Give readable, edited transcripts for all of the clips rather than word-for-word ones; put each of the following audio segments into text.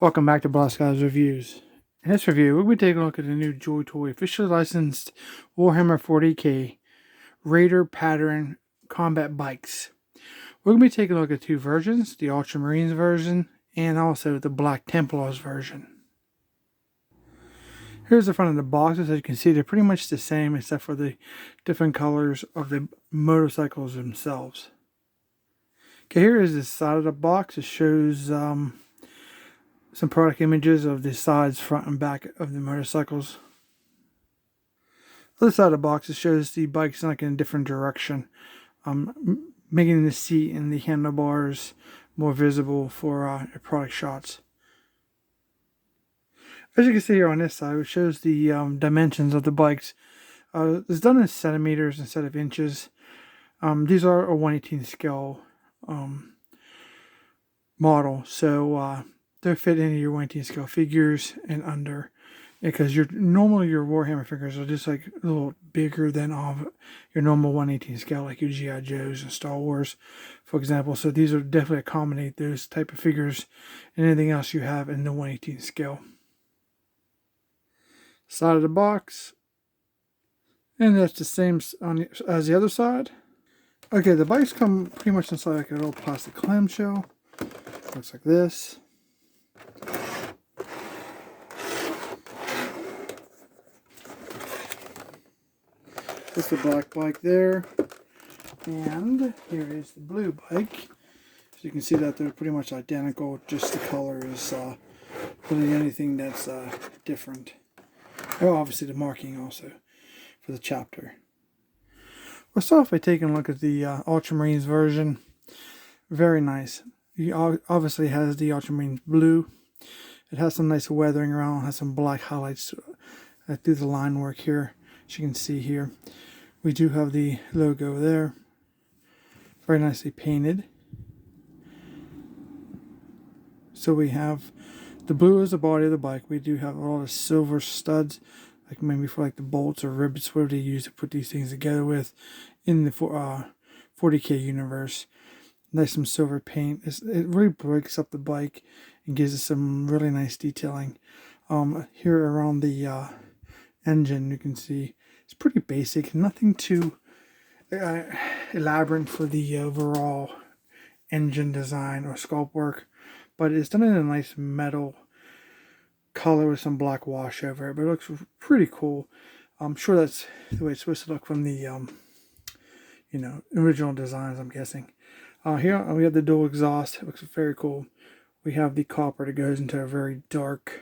Welcome back to Boss Guys Reviews. In this review, we'll be taking a look at the new Joytoy officially licensed Warhammer 40k Raider pattern combat bikes. We're going to be taking a look at two versions, the Ultramarines version and also the Black Templars version. Here's the front of the boxes. As you can see, they're pretty much the same except for the different colors of the motorcycles themselves. Okay, here is the side of the box. It shows some product images of the sides, front, and back of the motorcycles. Other side of the box, it shows the bikes like in a different direction, making the seat and the handlebars more visible for product shots. As you can see here on this side, it shows the dimensions of the bikes. It's done in centimeters instead of inches. These are a 1/18 scale model, so they're fit into your 1/18 scale figures and under, because normally your Warhammer figures are just like a little bigger than your normal 1/18 scale, like your G.I. Joes and Star Wars, for example. So these will definitely accommodate those type of figures and anything else you have in the 1/18 scale. Side of the box, and that's the same as the other side. Okay, the bikes come pretty much inside like a little plastic clamshell. Looks like this. That's the black bike there, and here is the blue bike. So you can see that they're pretty much identical, just the color is really anything that's different. Oh, obviously the marking also for the chapter. We'll start off by taking a look at the Ultramarines version. Very nice. He obviously has the Ultramarines blue. It has some nice weathering around, has some black highlights through the line work here, as you can see here. We do have the logo there, very nicely painted. So we have the blue as the body of the bike. We do have all the silver studs, like maybe for like the bolts or rivets, whatever they use to put these things together with in the 40k universe. Nice some silver paint. It really breaks up the bike and gives it some really nice detailing. Here around the engine, you can see it's pretty basic, nothing too elaborate for the overall engine design or sculpt work, but it's done in a nice metal color with some black wash over it, but it looks pretty cool. I'm sure that's the way it's supposed to look from the original designs, I'm guessing. Here we have the dual exhaust. It looks very cool. We have the copper that goes into a very dark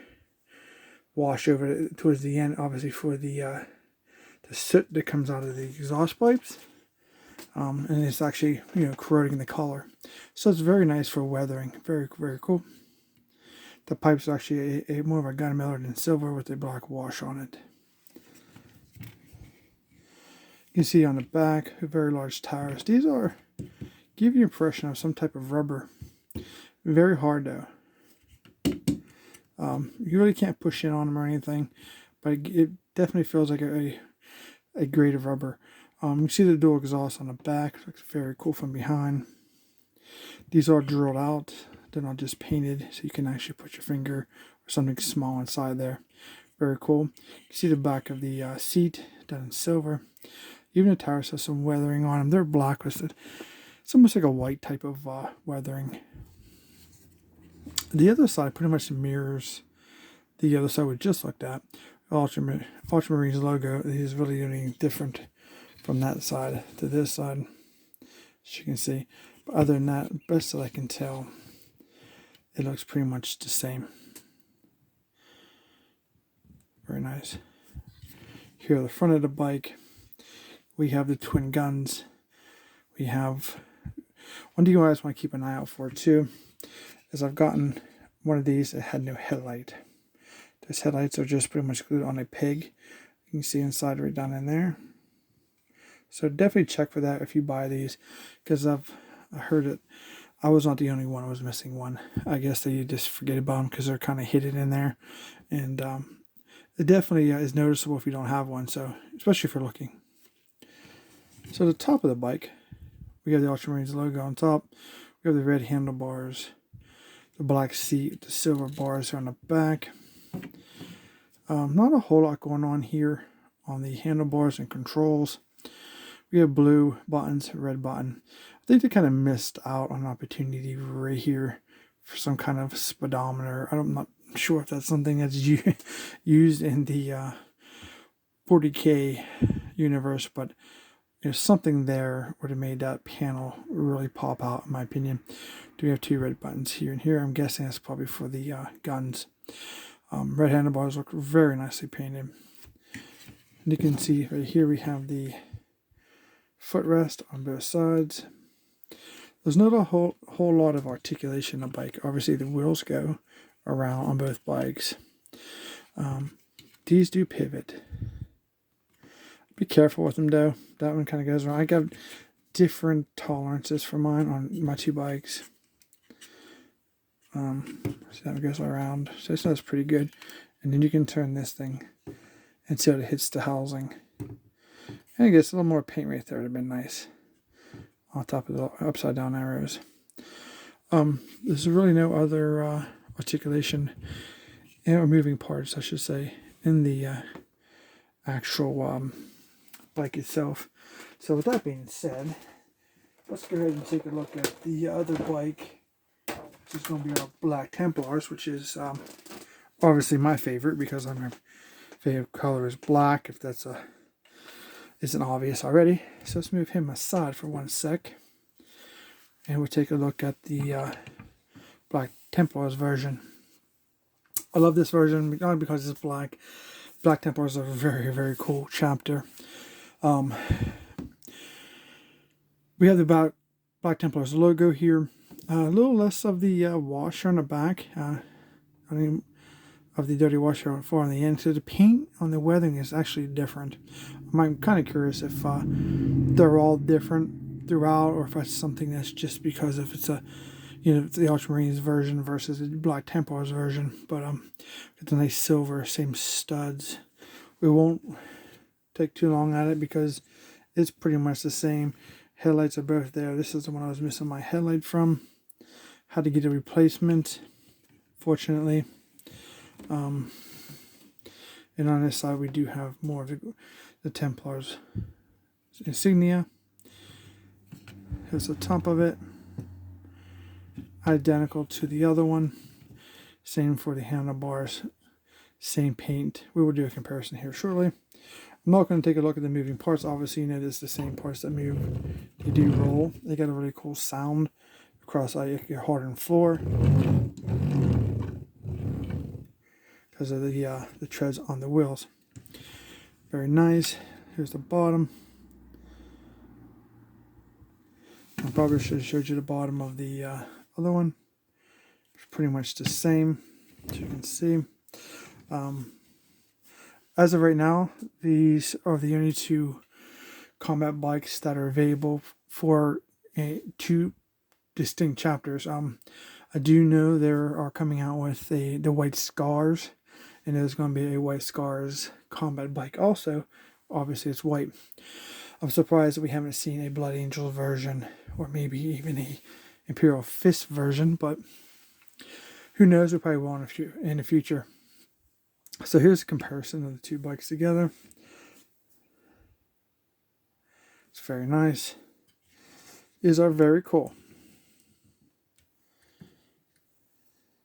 wash over it towards the end, obviously for the soot that comes out of the exhaust pipes, and it's actually corroding the color. So it's very nice for weathering. Very, very cool. The pipes are actually a more of a gunmetal than silver with a black wash on it. You can see on the back very large tires. These give you the impression of some type of rubber. Very hard though. You really can't push in on them or anything, but it definitely feels like a grade of rubber. You can see the dual exhaust on the back. Looks very cool from behind. These are drilled out. They're not just painted, so you can actually put your finger or something small inside there. Very cool. You can see the back of the seat done in silver. Even the tires have some weathering on them. They're blacklisted. It's almost like a white type of weathering. The other side pretty much mirrors the other side we just looked at. Ultramarines logo is really anything different from that side to this side, as you can see. But other than that, best that I can tell, it looks pretty much the same. Very nice. Here at the front of the bike, we have the twin guns. We have one thing you always want to keep an eye out for too, is I've gotten one of these that had no headlight. Those headlights are just pretty much glued on a peg. You can see inside right down in there. So definitely check for that if you buy these, because I heard it. I was not the only one who was missing one. I guess that you just forget about them because they're kind of hidden in there, and it definitely is noticeable if you don't have one. So especially if you're looking. So the top of the bike, we have the Ultramarines logo on top. We have the red handlebars. The black seat, the silver bars are on the back. Not a whole lot going on here on the handlebars and controls. We have blue buttons, red button. I think they kind of missed out on an opportunity right here for some kind of speedometer. I'm not sure if that's something that's used in the 40K universe, but there's something there would have made that panel really pop out, in my opinion. Do we have two red buttons here and here? I'm guessing that's probably for the guns. Red handlebars look very nicely painted. And you can see right here we have the footrest on both sides. There's not a whole lot of articulation on the bike. Obviously the wheels go around on both bikes. These do pivot. Be careful with them though. That one kind of goes around. I got different tolerances for mine on my two bikes. So that one goes around. So this one's pretty good. And then you can turn this thing until it hits the housing. And it gets a little more paint right there. It would have been nice. On top of the upside down arrows. There's really no other articulation or moving parts, I should say, in the actual bike itself. So with that being said, let's go ahead and take a look at the other bike, which is going to be our Black Templars, which is obviously my favorite because my favorite color is black, if that's isn't obvious already. So let's move him aside for one sec, and we'll take a look at the Black Templars version. I love this version, not only because it's black. Black Templars are a very, very cool chapter. We have the Black Templars logo here. A little less of the washer on the back. Of the dirty washer on the end. So the paint on the weathering is actually different. I'm kind of curious if they're all different throughout, or if it's something that's just because if it's the Ultramarines version versus the Black Templars version. But it's a nice silver, same studs. We won't take too long at it because it's pretty much the same. Headlights are both there. This is the one I was missing my headlight from. Had to get a replacement, fortunately. And on this side we do have more of the Templars insignia. Here's the top of it, identical to the other one. Same for the handlebars, same paint. We will do a comparison here shortly. I'm not going to take a look at the moving parts. Obviously, you know, it's the same parts that move. They do roll. They got a really cool sound across your hardened floor because of the treads on the wheels. Very nice. Here's the bottom. I probably should have showed you the bottom of the other one. It's pretty much the same, as you can see. As of right now, these are the only two combat bikes that are available for two distinct chapters. I do know they are coming out with the White Scars, and there's going to be a White Scars combat bike also. Obviously, it's white. I'm surprised that we haven't seen a Blood Angel version, or maybe even a Imperial Fist version, but who knows? We probably will in the future. So here's a comparison of the two bikes together. It's very nice. These are very cool.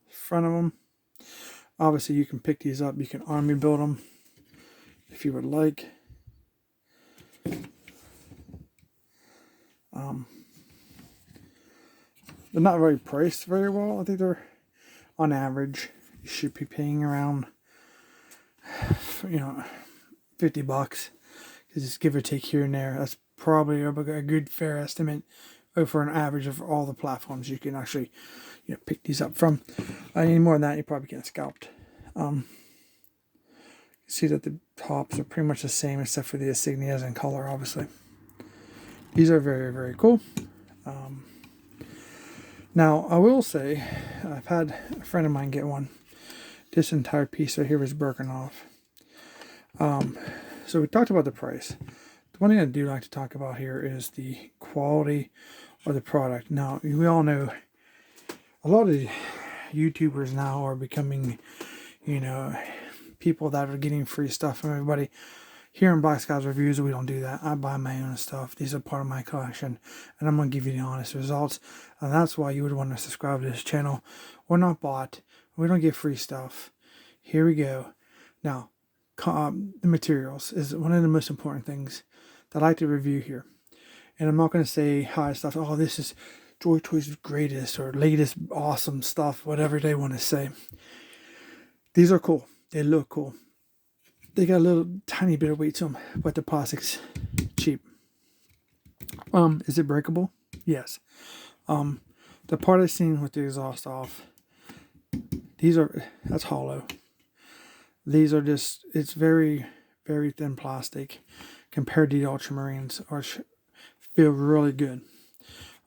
Front of them. Obviously, you can pick these up. You can army build them if you would like. They're not very priced very well. I think they're on average. You should be paying around, $50. Just give or take here and there. That's probably a good fair estimate for an average of all the platforms you can actually pick these up from. Any more than that, you probably get scalped. You see that the tops are pretty much the same except for the insignias and color, obviously. These are very, very cool. Now, I will say, I've had a friend of mine get one. This entire piece right here is broken off. So we talked about the price. The one thing I do like to talk about here is the quality of the product. Now, we all know a lot of YouTubers now are becoming, you know, people that are getting free stuff from everybody. Here in Black Skies Reviews, we don't do that. I buy my own stuff. These are part of my collection, and I'm going to give you the honest results. And that's why you would want to subscribe to this channel. We're not bought. We don't get free stuff. Here we go. Now, the materials is one of the most important things that I like to review here. And I'm not going to say hi stuff. Oh, this is Joytoy's greatest or latest awesome stuff, whatever they want to say. These are cool. They look cool. They got a little tiny bit of weight to them, but the plastic's cheap. Is it breakable? Yes. The part I've seen with the exhaust off, that's hollow. These are just, it's very, very thin plastic compared to the Ultramarines, which feel really good.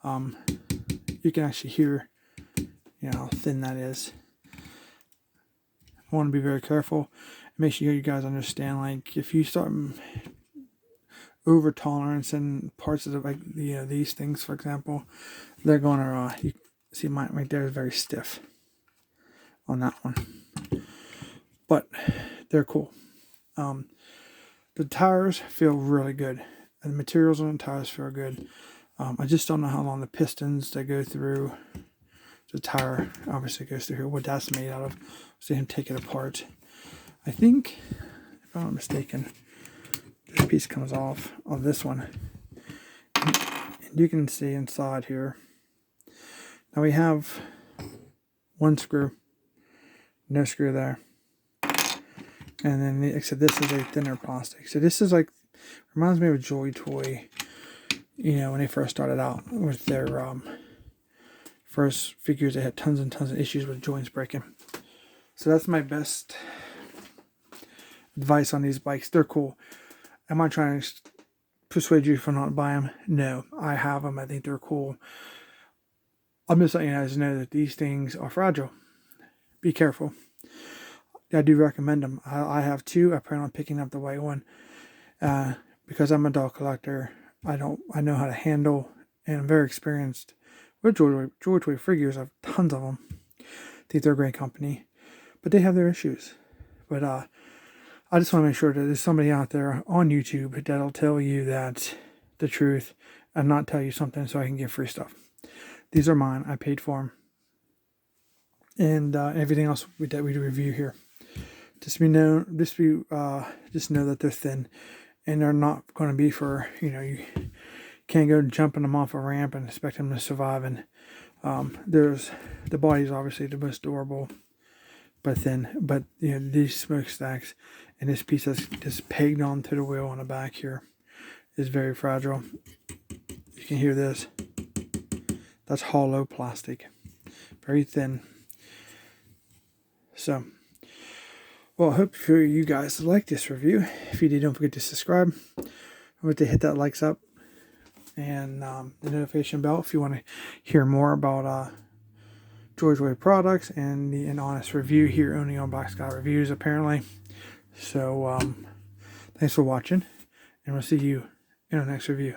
You can actually hear, you know, how thin that is. I want to be very careful. Make sure you guys understand, like, if you start over tolerance in parts of the, like, you know, these things, for example, they're going to, you see mine right there is very stiff on that one. But they're cool. The tires feel really good. And the materials on the tires feel good. I just don't know how long the pistons that go through the tire obviously goes through here, what that's made out of. See him take it apart. I think, if I'm not mistaken, this piece comes off of this one. And you can see inside here. Now we have one screw, no screw there. And then, except this is a thinner plastic. So this is like, reminds me of Joytoy, you know, when they first started out with their first figures. They had tons and tons of issues with joints breaking. So that's my best advice on these bikes. They're cool. Am I trying to persuade you for not to buy them? No, I have them. I think they're cool. I'm just letting you guys know that these things are fragile. Be careful. I do recommend them. I have two. I plan on picking up the white one because I'm a dog collector. I know how to handle, and I'm very experienced with Joytoy figures. I have tons of them. I think they're a great company, but they have their issues. But I just want to make sure that there's somebody out there on YouTube that'll tell you that the truth and not tell you something so I can get free stuff. These are mine. I paid for them, and everything else that we review here. Just know that they're thin, and they're not going to be for, you know, you can't go jumping them off a ramp and expect them to survive. And there's the body's obviously the most durable, but thin. But you know, these smokestacks and this piece that's just pegged onto the wheel on the back here is very fragile. You can hear this. That's hollow plastic, very thin. So. Well, I hope you guys like this review. If you did, don't forget to subscribe. Remember to hit that likes up and the notification bell if you want to hear more about Joytoy products and an honest review here only on Black Sky Reviews, apparently. So, thanks for watching, and we'll see you in our next review.